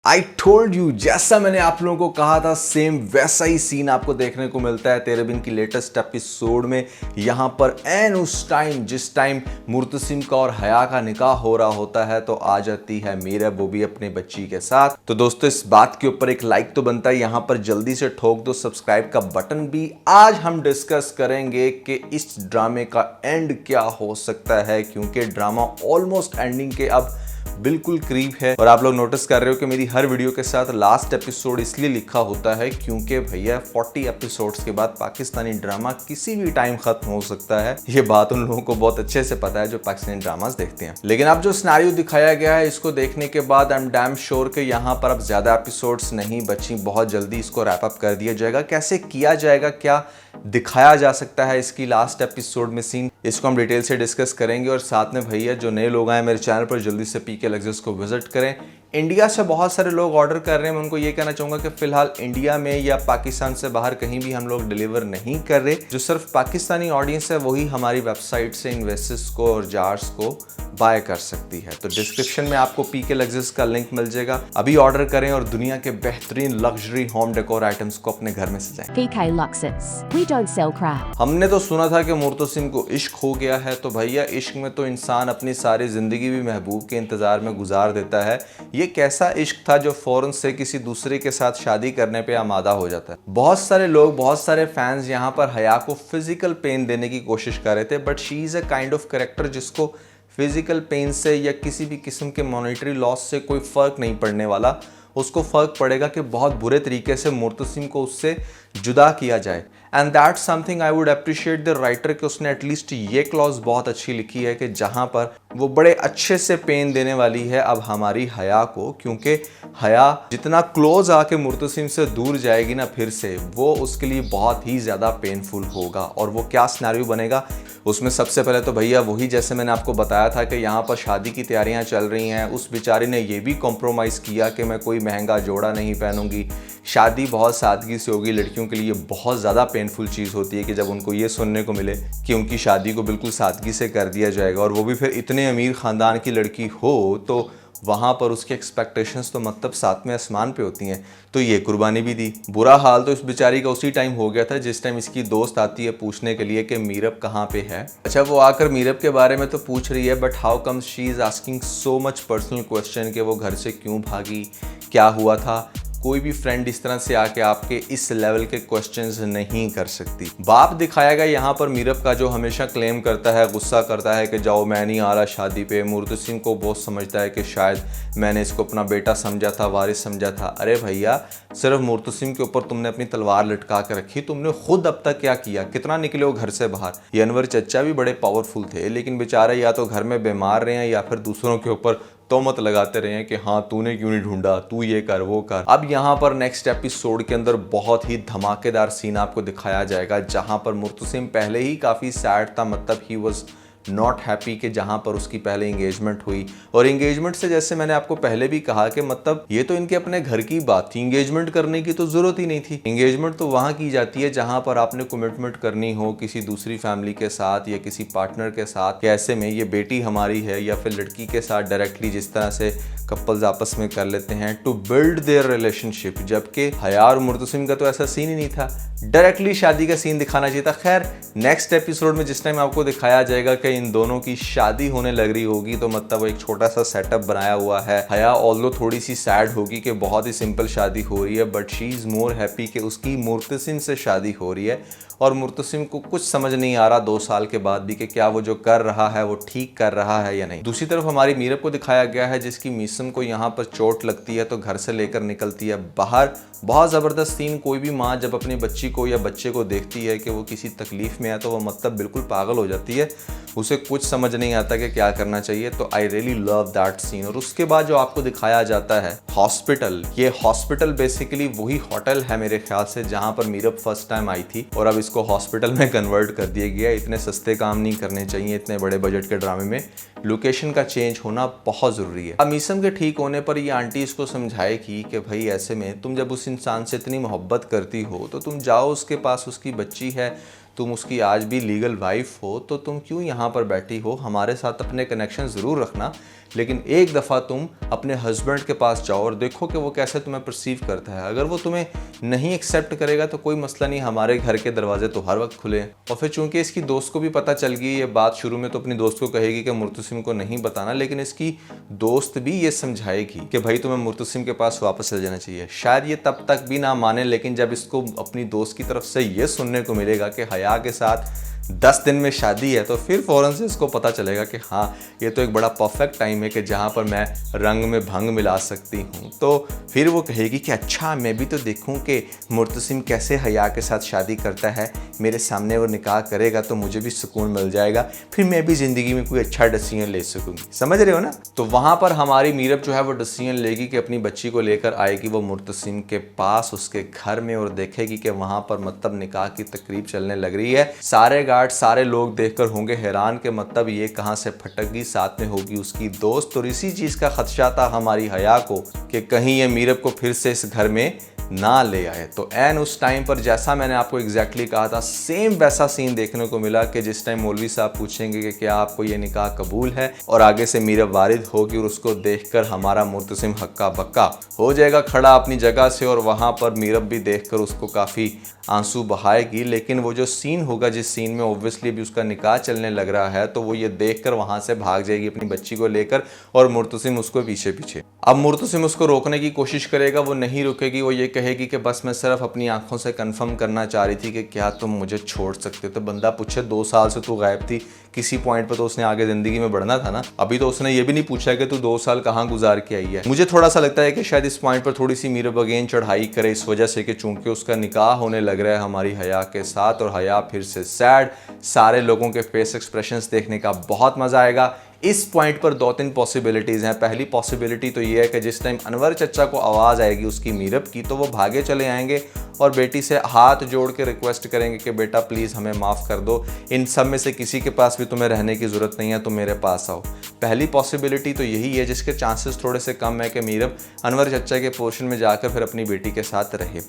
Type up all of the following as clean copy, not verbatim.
I told you, जैसा मैंने आप लोगों को कहा था सेम वैसा ही सीन आपको देखने को मिलता है तेरे बिन की लेटेस्ट एपिसोड में। यहाँ पर एन उस टाइम जिस टाइम मुर्तसिम का और हया का निकाह हो रहा होता है तो आ जाती है मीरब, वो भी अपने बच्ची के साथ। तो दोस्तों इस बात के ऊपर एक लाइक तो बनता है, यहाँ पर जल्दी से ठोक दो सब्सक्राइब का बटन भी। आज हम डिस्कस करेंगे कि इस ड्रामे का एंड क्या हो सकता है, क्योंकि ड्रामा ऑलमोस्ट एंडिंग के अब बिल्कुल करीब है। और आप लोग नोटिस कर रहे हो कि मेरी हर वीडियो के साथ लास्ट एपिसोड इसलिए लिखा होता है क्योंकि भैया 40 एपिसोड्स के बाद पाकिस्तानी ड्रामा किसी भी टाइम खत्म हो सकता है। ये बात उन लोगों को बहुत अच्छे से पता है जो पाकिस्तानी ड्रामास देखते हैं। लेकिन अब जो सिनेरियो दिखाया गया है इसको देखने के बाद आई एम डैम श्योर कि यहाँ पर अब ज्यादा एपिसोड्स नहीं बची, बहुत जल्दी इसको रैप अप कर दिया जाएगा। कैसे किया जाएगा, क्या दिखाया जा सकता है इसकी लास्ट एपिसोड में सीन, इसको हम डिटेल से डिस्कस करेंगे। और साथ में भैया जो नए लोग आए मेरे चैनल पर जल्दी से पीके लग्जर्स को विजिट करें। इंडिया से बहुत सारे लोग ऑर्डर कर रहे हैं, मैं उनको ये कहना चाहूँगा कि फिलहाल इंडिया में या पाकिस्तान से बाहर कहीं भी हम लोग डिलीवर नहीं कर रहे। जो सिर्फ पाकिस्तानी ऑडियंस है वही हमारी वेबसाइट से इन वेसेस को और जार्स को बाय कर सकती है। तो डिस्क्रिप्शन में आपको पीके लग्जर्स का लिंक मिल जाएगा, अभी ऑर्डर करें और दुनिया के बेहतरीन लग्जरी होम डेकोर आइटम्स को अपने घर में सजाएं। PK Luxus. We don't sell crap. हमने तो सुना था कि मुर्तसिम को इश्क हो गया है, तो भैया इश्क में तो इंसान अपनी सारी जिंदगी भी महबूब के इंतजार में गुजार देता है। ये कैसा इश्क था जो फौरन से किसी दूसरे के साथ शादी करने पे आमादा हो जाता है। बहुत सारे लोग, बहुत सारे फैंस यहाँ पर हया को फिजिकल पेन देने की कोशिश कर रहे थे, but she is a kind of character जिसको फिजिकल पेन से या किसी भी किस्म के मॉनेटरी लॉस से कोई फर्क नहीं पड़ने वाला। उसको फर्क पड़ेगा कि बहुत बुरे तरीके से मुर्तसिम को उससे जुदा किया जाए। And that's something I would appreciate the writer कि उसने एटलीस्ट ये क्लॉज बहुत अच्छी लिखी है कि जहाँ पर वो बड़े अच्छे से पेन देने वाली है अब हमारी हया को, क्योंकि हया जितना क्लोज आके मुर्तसिम से दूर जाएगी ना फिर से, वो उसके लिए बहुत ही ज़्यादा पेनफुल होगा। और वो क्या सिनेरियो बनेगा उसमें सबसे पहले तो भैया वही जैसे मैंने आपको बताया था कि यहाँ पर शादी की तैयारियाँ चल रही हैं। उस बेचारी ने ये भी कॉम्प्रोमाइज़ किया कि मैं कोई महंगा जोड़ा नहीं पहनूंगी, शादी बहुत सादगी से होगी। लड़कियों के लिए बहुत ज़्यादा पेनफुल चीज़ होती है कि जब उनको ये सुनने को मिले कि उनकी शादी को बिल्कुल सादगी से कर दिया जाएगा, और वो भी फिर इतने अमीर ख़ानदान की लड़की हो, तो वहाँ पर उसकी एक्सपेक्टेशंस तो मतलब सातवें आसमान पे होती हैं। तो ये कुर्बानी भी दी। बुरा हाल तो इस बेचारी का उसी टाइम हो गया था जिस टाइम इसकी दोस्त आती है पूछने के लिए कि मीरब कहाँ पे है। अच्छा, वो आकर मीरब के बारे में तो पूछ रही है, but how comes she is asking so much personal question कि वो घर से क्यों भागी, क्या हुआ था। कोई भी फ्रेंड इस तरह से आके आपके इस लेवल के क्वेश्चंस नहीं कर सकती। बाप दिखाया गया यहाँ पर मीरब का, जो हमेशा क्लेम करता है, गुस्सा करता है कि जाओ मैं नहीं आ रहा शादी पे। मुर्तसिम को बहुत समझता है कि शायद मैंने इसको अपना बेटा समझा था, वारिस समझा था। अरे भैया, सिर्फ मुर्तसिम के ऊपर तुमने अपनी तलवार लटका कर रखी, तुमने खुद अब तक क्या किया, कितना निकले हो घर से बाहर। ये अनवर चचा भी बड़े पावरफुल थे, लेकिन बेचारे या तो घर में बीमार रहे हैं या फिर दूसरों के ऊपर तोहमत लगाते रहे हैं कि हाँ तूने क्यों नहीं ढूंढा, तू ये कर वो कर। अब यहाँ पर नेक्स्ट एपिसोड के अंदर बहुत ही धमाकेदार सीन आपको दिखाया जाएगा जहाँ पर मुर्तसिम पहले ही काफ़ी सैड था, मतलब ही वॉज नॉट हैप्पी कि जहाँ पर उसकी पहले इंगेजमेंट हुई। और इंगेजमेंट से जैसे मैंने आपको पहले भी कहा कि मतलब ये तो इनके अपने घर की बात थी, इंगेजमेंट करने की तो ज़रूरत ही नहीं थी। इंगेजमेंट तो वहाँ की जाती है जहाँ पर आपने कमिटमेंट करनी हो किसी दूसरी फैमिली के साथ या किसी पार्टनर के साथ। ऐसे में ये बेटी हमारी है या फिर लड़की के साथ डायरेक्टली जिस तरह से कपल्स आपस में कर लेते हैं टू बिल्ड देयर रिलेशनशिप, जबकि हया और मुर्तसिम का तो ऐसा सीन ही नहीं था, डायरेक्टली शादी का सीन दिखाना चाहिए था। खैर नेक्स्ट एपिसोड में जिस टाइम आपको दिखाया जाएगा कि इन दोनों की शादी होने लग रही होगी, तो मतलब वो एक छोटा सा सेटअप बनाया हुआ है। हया ऑल्दो थोड़ी सी सैड होगी कि बहुत ही सिंपल शादी हो रही है, but she is more happy कि उसकी मुर्तसिम से शादी हो रही है। और मुर्तसिम को कुछ समझ नहीं आ रहा 2 साल के बाद भी कि क्या वो जो कर रहा है वो ठीक कर रहा है या नहीं। दूसरी तरफ हमारी मीरब को दिखाया गया है जिसकी मीसम को यहाँ पर चोट लगती है तो घर से लेकर निकलती है बाहर। बहुत ज़बरदस्त सीन। कोई भी माँ जब अपनी बच्ची को या बच्चे को देखती है कि वो किसी तकलीफ़ में है तो वो मतलब बिल्कुल पागल हो जाती है, उसे कुछ समझ नहीं आता कि क्या करना चाहिए। तो I really love that scene. और उसके बाद जो आपको दिखाया जाता है हॉस्पिटल, ये हॉस्पिटल बेसिकली वही होटल है मेरे ख्याल से जहाँ पर मीरब फर्स्ट टाइम आई थी, और अब इसको हॉस्पिटल में कन्वर्ट कर दिया गया। इतने सस्ते काम नहीं करने चाहिए इतने बड़े बजट के ड्रामे में, लोकेशन का चेंज होना बहुत ज़रूरी है। अब मीसम के ठीक होने पर ये आंटी इसको समझाएगी कि भाई ऐसे में तुम जब उस इंसान से इतनी मोहब्बत करती हो तो तुम जाओ उसके पास, उसकी बच्ची है, तुम उसकी आज भी लीगल वाइफ हो, तो तुम क्यों यहाँ पर बैठी हो, हमारे साथ अपने कनेक्शन ज़रूर रखना, लेकिन एक दफ़ा तुम अपने हस्बैंड के पास जाओ और देखो कि वो कैसे तुम्हें परसीव करता है। अगर वो तुम्हें नहीं एक्सेप्ट करेगा तो कोई मसला नहीं, हमारे घर के दरवाजे तो हर वक्त खुले हैं। और फिर चूंकि इसकी दोस्त को भी पता चल गई ये बात, शुरू में तो अपनी दोस्त को कहेगी कि मुर्तसिम को नहीं बताना, लेकिन इसकी दोस्त भी ये समझाएगी कि भाई तुम्हें मुर्तसिम के पास वापस चले जाना चाहिए। शायद ये तब तक भी ना माने, लेकिन जब इसको अपनी दोस्त की तरफ से ये सुनने को मिलेगा कि हया के साथ 10 दिन में शादी है, तो फिर फ़ौरन से इसको पता चलेगा कि हाँ ये तो एक बड़ा परफेक्ट टाइम है कि जहाँ पर मैं रंग में भंग मिला सकती हूँ। तो फिर वो कहेगी कि अच्छा मैं भी तो देखूँ कि मुर्तसिम कैसे हया के साथ शादी करता है, मेरे सामने वो निकाह करेगा तो मुझे भी सुकून मिल जाएगा, फिर मैं भी ज़िंदगी में कोई अच्छा डिसीजन ले सकूँगी। समझ रहे हो ना? तो वहाँ पर हमारी मीरब जो है वो डिसीजन लेगी कि अपनी बच्ची को लेकर आएगी वो मुर्तसिम के पास, उसके घर में, और देखेगी कि वहाँ पर मतलब निकाह की तकरीब चलने लग रही है। सारे लोग देखकर होंगे हैरान कि मतलब ये कहाँ से फटक गई, साथ में होगी उसकी दोस्त। और इसी चीज़ का खदशा था हमारी हया को कि कहीं ये मीरब को फिर से इस घर में ना ले आए। तो एन उस टाइम पर जैसा मैंने आपको एग्जैक्टली कहा था, सेम वैसा सीन देखने को मिला कि जिस टाइम मौलवी साहब पूछेंगे कि क्या आपको ये निकाह कबूल है, और आगे से मीरब वारिद होगी और उसको देखकर हमारा मुर्तसिम हक्का बक्का हो जाएगा खड़ा अपनी जगह से, और वहाँ पर मीरब भी देखकर उसको काफ़ी आंसू बहाएगी। लेकिन वो जो सीन होगा, जिस सीन में ऑब्वियसली भी उसका निकाह चलने लग रहा है, तो वो ये देखकर वहाँ से भाग जाएगी अपनी बच्ची को लेकर, और मुर्तसिम उसको पीछे पीछे। अब मुर्तसिम उसको रोकने की कोशिश करेगा, वो नहीं रुकेगी, वो ये कहेगी कि बस मैं सिर्फ अपनी आंखों से कंफर्म करना चाह रही थी कि क्या तुम मुझे छोड़ सकते हो। तो बंदा पूछे 2 साल से तू गायब थी, किसी पॉइंट पर तो उसने आगे ज़िंदगी में बढ़ना था ना। अभी तो उसने ये भी नहीं पूछा कि तू 2 साल कहाँ गुजार के आई है। मुझे थोड़ा सा लगता है कि शायद इस पॉइंट पर थोड़ी सी मीरब अगेन चढ़ाई करे, इस वजह से कि चूंकि उसका निकाह होने लग रहा है हमारी हया के साथ, और हया फिर से सैड। सारे लोगों के फेस एक्सप्रेशंस देखने का बहुत मज़ा आएगा। इस पॉइंट पर 2-3 पॉसिबिलिटीज़ हैं। पहली पॉसिबिलिटी तो ये है कि जिस टाइम अनवर चचा को आवाज़ आएगी उसकी मीरब की, तो वो भागे चले आएंगे और बेटी से हाथ जोड़ के रिक्वेस्ट करेंगे कि बेटा प्लीज़ हमें माफ़ कर दो, इन सब में से किसी के पास भी तुम्हें रहने की ज़रूरत नहीं है, तो मेरे पास आओ। पहली पॉसिबिलिटी तो यही है, जिसके चांसेस थोड़े से कम है कि मीरब अनवर चचा के पोर्शन में जाकर फिर अपनी बेटी के साथ रहे।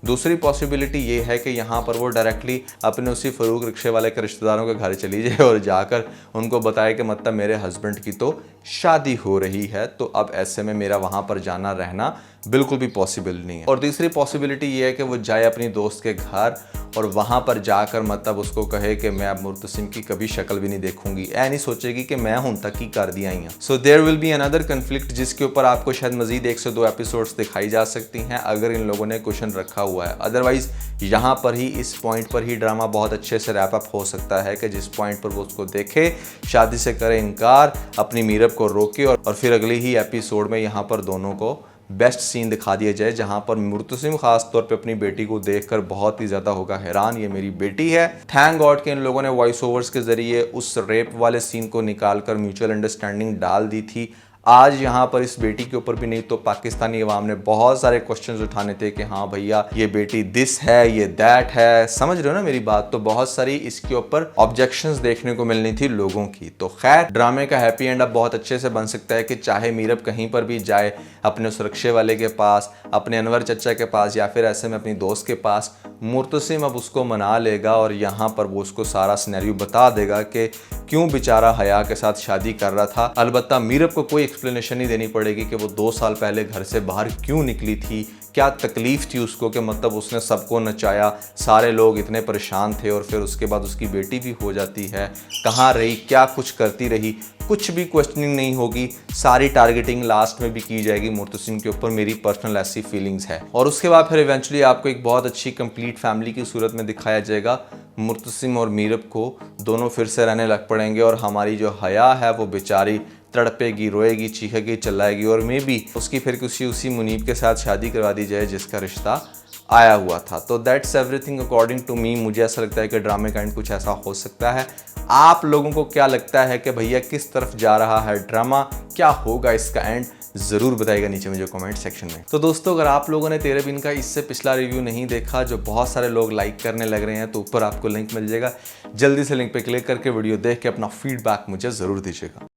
दूसरी पॉसिबिलिटी ये है कि यहाँ पर वो डायरेक्टली अपने उसी फ़रूक रिक्शे वाले के रिश्तेदारों के घर चली जाए और जाकर उनको बताए कि मतलब मेरे हस्बैंड की तो शादी हो रही है, तो अब ऐसे में मेरा वहाँ पर जाना रहना बिल्कुल भी पॉसिबल नहीं है। और तीसरी पॉसिबिलिटी ये है कि वो जाए अपनी दोस्त के घर और वहाँ पर जाकर मतलब उसको कहे कि मैं अब मुर्तसिम की कभी शक्ल भी नहीं देखूंगी, ऐ नहीं सोचेगी कि मैं हूं तक ही कर दिया ही। So there will be another conflict, जिसके ऊपर आपको शायद मजीद 1 से 2 एपिसोड्स दिखाई जा सकती हैं अगर इन लोगों ने क्वेश्चन रखा हुआ है। अदरवाइज यहाँ पर ही, इस पॉइंट पर ही ड्रामा बहुत अच्छे से रैप अप हो सकता है कि जिस पॉइंट पर वो उसको देखे, शादी से करे इनकार, अपनी मीरब को रोके, और फिर अगले ही एपिसोड में यहाँ पर दोनों को बेस्ट सीन दिखा दिया जाए, जहां पर मुर्तसिम खास तौर पे अपनी बेटी को देखकर बहुत ही ज़्यादा होगा हैरान, ये मेरी बेटी है। थैंक गॉड के इन लोगों ने वॉइस ओवर्स के ज़रिए उस रेप वाले सीन को निकालकर म्यूचुअल अंडरस्टैंडिंग डाल दी थी। आज यहाँ पर इस बेटी के ऊपर भी नहीं तो पाकिस्तानी अवाम ने बहुत सारे क्वेश्चंस उठाने थे कि हाँ भैया ये बेटी दिस है, ये दैट है, समझ रहे हो ना मेरी बात। तो बहुत सारी इसके ऊपर ऑब्जेक्शंस देखने को मिलनी थी लोगों की। तो खैर ड्रामे का हैप्पी एंड अब बहुत अच्छे से बन सकता है कि चाहे मीरब कहीं पर भी जाए, अपने उस रिक्शे वाले के पास, अपने अनवर चचा के पास, या फिर ऐसे में अपनी दोस्त के पास, मुर्तसिम अब उसको मना लेगा और यहाँ पर वो उसको सारा सिनेरियो बता देगा कि क्यों बेचारा हया के साथ शादी कर रहा था। अलबत्ता मीरब को कोई एक्सप्लेनेशन नहीं देनी पड़ेगी कि वो 2 साल पहले घर से बाहर क्यों निकली थी, क्या तकलीफ थी उसको, कि मतलब उसने सबको नचाया, सारे लोग इतने परेशान थे, और फिर उसके बाद उसकी बेटी भी हो जाती है, कहाँ रही, क्या कुछ करती रही, कुछ भी क्वेश्चनिंग नहीं होगी। सारी टारगेटिंग लास्ट में भी की जाएगी मुर्तसिम के ऊपर, मेरी पर्सनल ऐसी फीलिंग्स है। और उसके बाद फिर इवेंचुअली आपको एक बहुत अच्छी कंप्लीट फैमिली की सूरत में दिखाया जाएगा। मुर्तसिम और मीरब को दोनों फिर से रहने लग पड़ेंगे, और हमारी जो हया है वो बेचारी तड़पेगी, रोएगी, चीखेगी, चिल्लाएगी, और मे बी उसकी फिर किसी उसी मुनीब के साथ शादी करवा दी जाए जिसका रिश्ता आया हुआ था। तो that's everything according to me. मुझे ऐसा लगता है कि ड्रामे का एंड कुछ ऐसा हो सकता है। आप लोगों को क्या लगता है कि भैया किस तरफ जा रहा है ड्रामा, क्या होगा इसका एंड, ज़रूर बताइएगा नीचे मुझे कमेंट सेक्शन में। तो दोस्तों अगर आप लोगों ने तेरे बिन का इससे पिछला रिव्यू नहीं देखा, जो बहुत सारे लोग लाइक करने लग रहे हैं, तो ऊपर आपको लिंक मिल जाएगा, जल्दी से लिंक पे क्लिक करके वीडियो देख के अपना फीडबैक मुझे ज़रूर दीजिएगा।